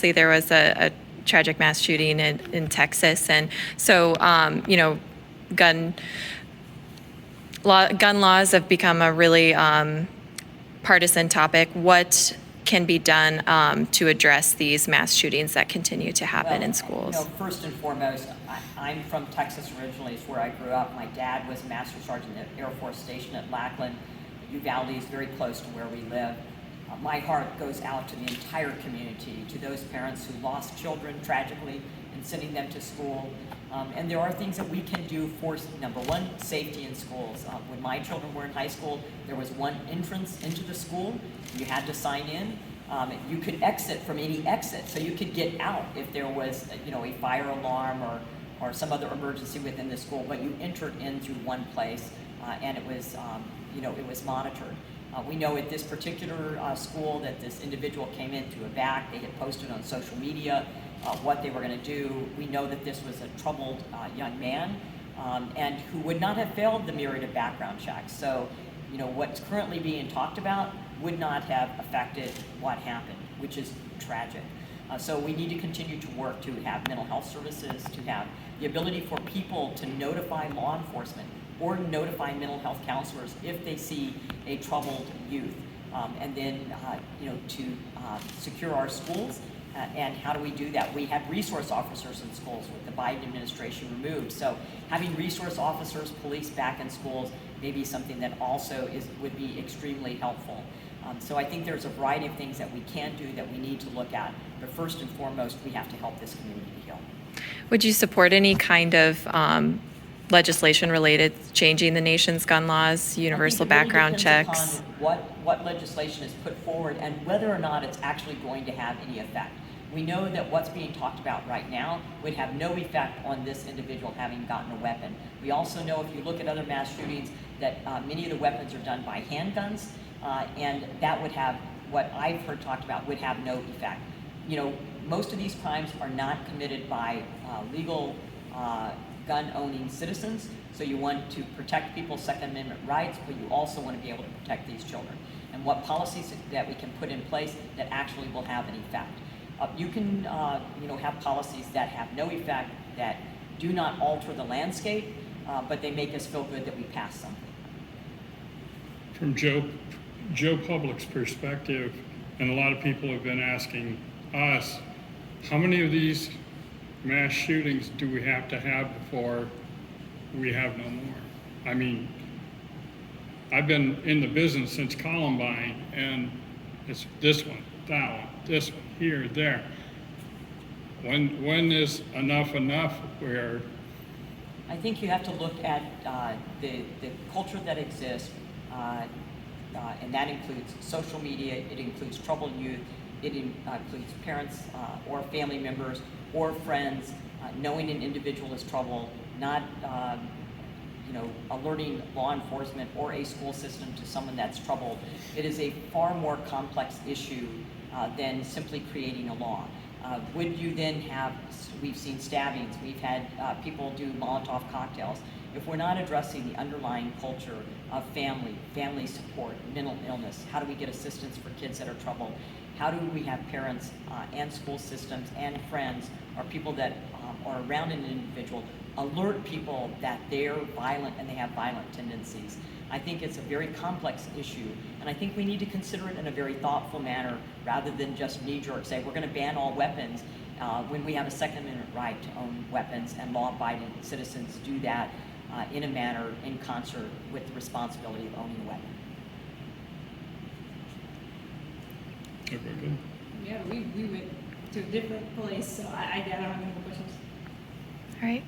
obviously there was a tragic mass shooting in Texas, and so gun laws have become a really partisan topic. What can be done to address these mass shootings that continue to happen in schools? First and foremost, I'm from Texas originally. It's where I grew up. My dad was a Master Sergeant at Air Force Station at Lackland. Uvalde is very close to where we live. My heart goes out to the entire community, to those parents who lost children tragically and sending them to school. And there are things that we can do for, number one, safety in schools. When my children were in high school, there was one entrance into the school. You had to sign in. You could exit from any exit, so you could get out if there was, a fire alarm or some other emergency within the school. But you entered in through one place, and it was, it was monitored. We know at this particular school that this individual came in through a back. They had posted on social media what they were going to do. We know that this was a troubled young man and who would not have failed the myriad of background checks. So, what's currently being talked about would not have affected what happened, which is tragic. So we need to continue to work to have mental health services, to have the ability for people to notify law enforcement or notify mental health counselors if they see a troubled youth, and then to secure our schools. And how do we do that? We have resource officers in schools with the Biden administration removed. So having resource officers, police back in schools may be something that also would be extremely helpful. So I think there's a variety of things that we can do that we need to look at. But first and foremost, we have to help this community to heal. Would you support any kind of legislation related to changing the nation's gun laws, universal background checks? Upon what legislation is put forward and whether or not it's actually going to have any effect. We know that what's being talked about right now would have no effect on this individual having gotten a weapon. We also know, if you look at other mass shootings, that many of the weapons are done by handguns, and that would have, what I've heard talked about, would have no effect. Most of these crimes are not committed by legal gun-owning citizens, so you want to protect people's Second Amendment rights, but you also want to be able to protect these children. And what policies that we can put in place that actually will have an effect. You can have policies that have no effect, that do not alter the landscape, but they make us feel good that we passed something. From Joe Public's perspective, and a lot of people have been asking us, how many of these mass shootings do we have to have before we have no more? I mean, I've been in the business since Columbine, and it's this one, that one, this one, here, there. When is enough where? I think you have to look at the culture that exists, and that includes social media, it includes troubled youth, it includes parents or family members or friends knowing an individual is troubled, not alerting law enforcement or a school system to someone that's troubled. It is a far more complex issue than simply creating a law. Would you then have, we've seen stabbings, we've had people do Molotov cocktails. If we're not addressing the underlying culture of family support, mental illness, how do we get assistance for kids that are troubled? How do we have parents and school systems and friends or people that are around an individual alert people that they're violent and they have violent tendencies? I think it's a very complex issue, and I think we need to consider it in a very thoughtful manner rather than just knee-jerk say we're going to ban all weapons when we have a Second Amendment right to own weapons, and law-abiding citizens do that in a manner in concert with the responsibility of owning a weapon. Everybody? Yeah, we went to a different place, so I don't have any more questions. All right.